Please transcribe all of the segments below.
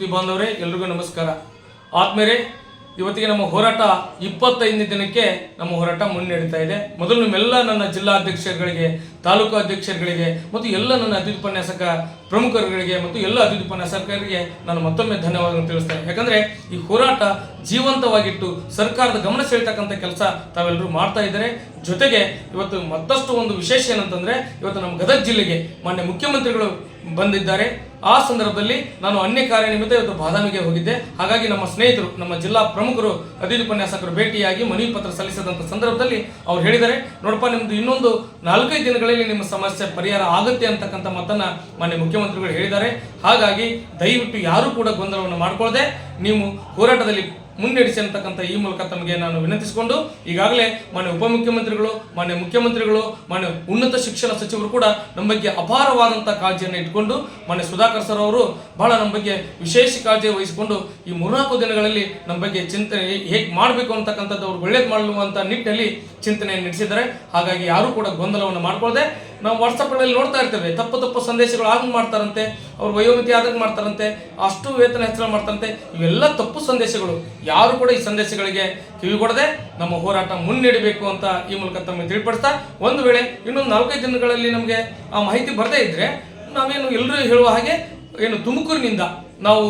ಬಾಂಧವರೇ ಎಲ್ರಿಗೂ ನಮಸ್ಕಾರ. ಆತ್ಮೀಯರೇ, ಇವತ್ತಿಗೆ ನಮ್ಮ ಹೋರಾಟ 25ನೇ ದಿನಕ್ಕೆ ನಮ್ಮ ಹೋರಾಟ ಮುನ್ನಡೆಯುತ್ತಾ ಇದೆ. ಮೊದಲು ನಿಮ್ಮೆಲ್ಲ ನನ್ನ ಜಿಲ್ಲಾ ಅಧ್ಯಕ್ಷರುಗಳಿಗೆ, ತಾಲೂಕು ಅಧ್ಯಕ್ಷರುಗಳಿಗೆ ಮತ್ತು ಎಲ್ಲ ನನ್ನ ಅತಿಥಿ ಪ್ರಮುಖರುಗಳಿಗೆ ಮತ್ತು ಎಲ್ಲ ಅತಿಥಿ ಉಪನ್ಯಾಸಕರಿಗೆ ನಾನು ಮತ್ತೊಮ್ಮೆ ಧನ್ಯವಾದಗಳನ್ನು ತಿಳಿಸ್ತೇನೆ. ಯಾಕಂದರೆ ಈ ಹೋರಾಟ ಜೀವಂತವಾಗಿಟ್ಟು ಸರ್ಕಾರದ ಗಮನ ಸೆಳೆತಕ್ಕಂಥ ಕೆಲಸ ತಾವೆಲ್ಲರೂ ಮಾಡ್ತಾ ಇದ್ದಾರೆ. ಜೊತೆಗೆ ಇವತ್ತು ಮತ್ತಷ್ಟು ಒಂದು ವಿಶೇಷ ಏನಂತಂದರೆ, ಇವತ್ತು ನಮ್ಮ ಗದಗ ಜಿಲ್ಲೆಗೆ ಮಾನ್ಯ ಮುಖ್ಯಮಂತ್ರಿಗಳು ಬಂದಿದ್ದಾರೆ. ಆ ಸಂದರ್ಭದಲ್ಲಿ ನಾನು ಅನ್ಯ ಕಾರ್ಯ ನಿಮಿತ್ತ ಇವತ್ತು ಬಾದಾಮಿಗೆ ಹೋಗಿದ್ದೆ. ಹಾಗಾಗಿ ನಮ್ಮ ಸ್ನೇಹಿತರು, ನಮ್ಮ ಜಿಲ್ಲಾ ಪ್ರಮುಖರು, ಅತಿಥಿ ಉಪನ್ಯಾಸಕರು ಭೇಟಿಯಾಗಿ ಮನವಿ ಪತ್ರ ಸಲ್ಲಿಸಿದಂಥ ಸಂದರ್ಭದಲ್ಲಿ ಅವ್ರು ಹೇಳಿದ್ದಾರೆ, ನೋಡಪ್ಪ ನಿಮ್ಮದು ಇನ್ನೊಂದು 4-5 ದಿನಗಳಲ್ಲಿ ನಿಮ್ಮ ಸಮಸ್ಯೆ ಪರಿಹಾರ ಆಗುತ್ತೆ ಅಂತಕ್ಕಂಥ ಮಾತನ್ನು ಮಾನ್ಯ ಮುಖ್ಯಮಂತ್ರಿಗಳು ಹೇಳಿದ್ದಾರೆ. ಹಾಗಾಗಿ ದಯವಿಟ್ಟು ಯಾರೂ ಕೂಡ ಗೊಂದಲವನ್ನು ಮಾಡಿಕೊಳ್ಳದೆ ನೀವು ಹೋರಾಟದಲ್ಲಿ ಮುನ್ನಡೆಸಿ ಅಂತಕ್ಕಂಥ ಈ ಮೂಲಕ ತಮಗೆ ನಾನು ವಿನಂತಿಸಿಕೊಂಡು, ಈಗಾಗಲೇ ಮಾನ್ಯ ಉಪಮುಖ್ಯಮಂತ್ರಿಗಳು, ಮಾನ್ಯ ಮುಖ್ಯಮಂತ್ರಿಗಳು, ಮಾನ್ಯ ಉನ್ನತ ಶಿಕ್ಷಣ ಸಚಿವರು ಕೂಡ ನಮ್ಮ ಬಗ್ಗೆ ಅಪಾರವಾದಂಥ ಕಾಳಜಿಯನ್ನು ಇಟ್ಕೊಂಡು, ಮಾನ್ಯ ಸುಧಾಕರ್ ಸರ್ ಅವರು ಬಹಳ ನಮ್ಮ ಬಗ್ಗೆ ವಿಶೇಷ ಕಾಳಜಿ ವಹಿಸಿಕೊಂಡು ಈ 3-4 ದಿನಗಳಲ್ಲಿ ನಮ್ಮ ಬಗ್ಗೆ ಚಿಂತನೆ ಹೇಗೆ ಮಾಡಬೇಕು ಅಂತಕ್ಕಂಥದ್ದು ಅವ್ರು ಒಳ್ಳೇದು ಮಾಡುವಂಥ ನಿಟ್ಟಿನಲ್ಲಿ ಚಿಂತನೆಯನ್ನು ನಡೆಸಿದ್ದಾರೆ. ಹಾಗಾಗಿ ಯಾರೂ ಕೂಡ ಗೊಂದಲವನ್ನು ಮಾಡ್ಕೊಳ್ಳದೆ, ನಾವು ವಾಟ್ಸಪ್ಗಳಲ್ಲಿ ನೋಡ್ತಾ ಇರ್ತೇವೆ, ತಪ್ಪು ಸಂದೇಶಗಳು ಆಗ ಮಾಡ್ತಾರಂತೆ, ಅವ್ರು ವಯೋಮಿತಿ ಆದಾಗ ಮಾಡ್ತಾರಂತೆ, ಅಷ್ಟು ವೇತನ ಹೆಚ್ಚಳ ಮಾಡ್ತಾರಂತೆ. ಇವೆಲ್ಲ ತಪ್ಪು ಸಂದೇಶಗಳು. ಯಾರು ಕೂಡ ಈ ಸಂದೇಶಗಳಿಗೆ ಕಿವಿಗೊಡದೆ ನಮ್ಮ ಹೋರಾಟ ಮುನ್ನಡೆಯಬೇಕು ಅಂತ ಈ ಮೂಲಕ ತಮಗೆ ತಿಳಿಪಡಿಸ್ತಾ, ಒಂದು ವೇಳೆ ಇನ್ನೊಂದು 4-5 ದಿನಗಳಲ್ಲಿ ನಮಗೆ ಆ ಮಾಹಿತಿ ಬರದೇ ಇದ್ರೆ ನಾವೇನು ಎಲ್ಲರೂ ಹೇಳುವ ಹಾಗೆ ಏನು ತುಮಕೂರಿನಿಂದ ನಾವು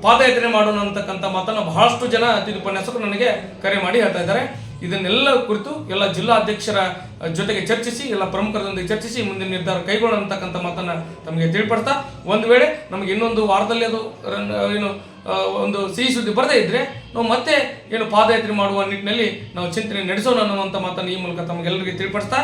ಪಾದಯಾತ್ರೆ ಮಾಡೋಣ ಅಂತಕ್ಕಂಥ ಮಾತನ್ನು ಬಹಳಷ್ಟು ಜನ ಅತಿಥಿ ಉಪನ್ಯಾಸಕರು ನನಗೆ ಕರೆ ಮಾಡಿ ಹೇಳ್ತಾ ಇದ್ದಾರೆ. ಇದನ್ನೆಲ್ಲ ಕುರಿತು ಎಲ್ಲ ಜಿಲ್ಲಾ ಅಧ್ಯಕ್ಷರ ಜೊತೆಗೆ ಚರ್ಚಿಸಿ, ಎಲ್ಲ ಪ್ರಮುಖರೊಂದಿಗೆ ಚರ್ಚಿಸಿ ಮುಂದಿನ ನಿರ್ಧಾರ ಕೈಗೊಳ್ಳೋಣ ಅಂತಕ್ಕಂಥ ಮಾತನ್ನು ತಮಗೆ ತಿಳಿಪಡ್ತಾ, ಒಂದು ವೇಳೆ ನಮಗೆ ಇನ್ನೊಂದು ವಾರದಲ್ಲಿ ಅದು ಏನು ಒಂದು ಸಿಹಿ ಸುದ್ದಿ ಬರದೇ ಇದ್ದರೆ ನಾವು ಮತ್ತೆ ಏನು ಪಾದಯಾತ್ರೆ ಮಾಡುವ ನಿಟ್ಟಿನಲ್ಲಿ ನಾವು ಚಿಂತನೆ ನಡೆಸೋಣ ಅನ್ನುವಂಥ ಮಾತನ್ನು ಈ ಮೂಲಕ ತಮಗೆಲ್ಲರಿಗೆ ತಿಳಿಪಡಿಸ್ತಾ,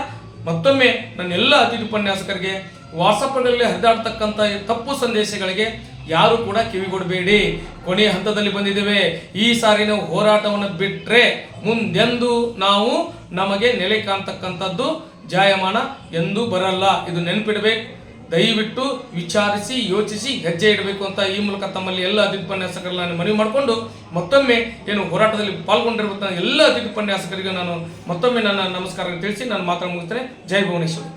ಮತ್ತೊಮ್ಮೆ ನನ್ನ ಎಲ್ಲ ಅತಿಥಿ ಉಪನ್ಯಾಸಕರಿಗೆ ವಾಟ್ಸಪ್ನಲ್ಲಿ ಹರಿದಾಡ್ತಕ್ಕಂಥ ತಪ್ಪು ಸಂದೇಶಗಳಿಗೆ ಯಾರು ಕೂಡ ಕಿವಿಗೊಡಬೇಡಿ. ಕೊನೆಯ ಹಂತದಲ್ಲಿ ಬಂದಿದ್ದೇವೆ. ಈ ಸಾರಿ ನಾವು ಹೋರಾಟವನ್ನು ಬಿಟ್ಟರೆ ಮುಂದೆಂದು ನಾವು ನಮಗೆ ನೆಲೆ ಕಾಣ್ತಕ್ಕಂಥದ್ದು ಜಾಯಮಾನ ಎಂದೂ ಬರಲ್ಲ. ಇದು ನೆನಪಿಡಬೇಕು. ದಯವಿಟ್ಟು ವಿಚಾರಿಸಿ ಯೋಚಿಸಿ ಹೆಜ್ಜೆ ಇಡಬೇಕು ಅಂತ ಈ ಮೂಲಕ ತಮ್ಮಲ್ಲಿ ಎಲ್ಲ ಅತಿಥಿ ಉಪನ್ಯಾಸಕರನ್ನ ನಾನು ಮನವಿ ಮಾಡಿಕೊಂಡು, ಮತ್ತೊಮ್ಮೆ ಏನು ಹೋರಾಟದಲ್ಲಿ ಪಾಲ್ಗೊಂಡಿರುವಂಥ ಎಲ್ಲ ಅತಿಥಿ ಉಪನ್ಯಾಸಕರಿಗೆ ನಾನು ಮತ್ತೊಮ್ಮೆ ನನ್ನ ನಮಸ್ಕಾರ ತಿಳಿಸಿ ನಾನು ಮಾತನ್ನು ಮುಗಿಸ್ತೇನೆ. ಜೈ ಭುವನೇಶ್ವರಿ.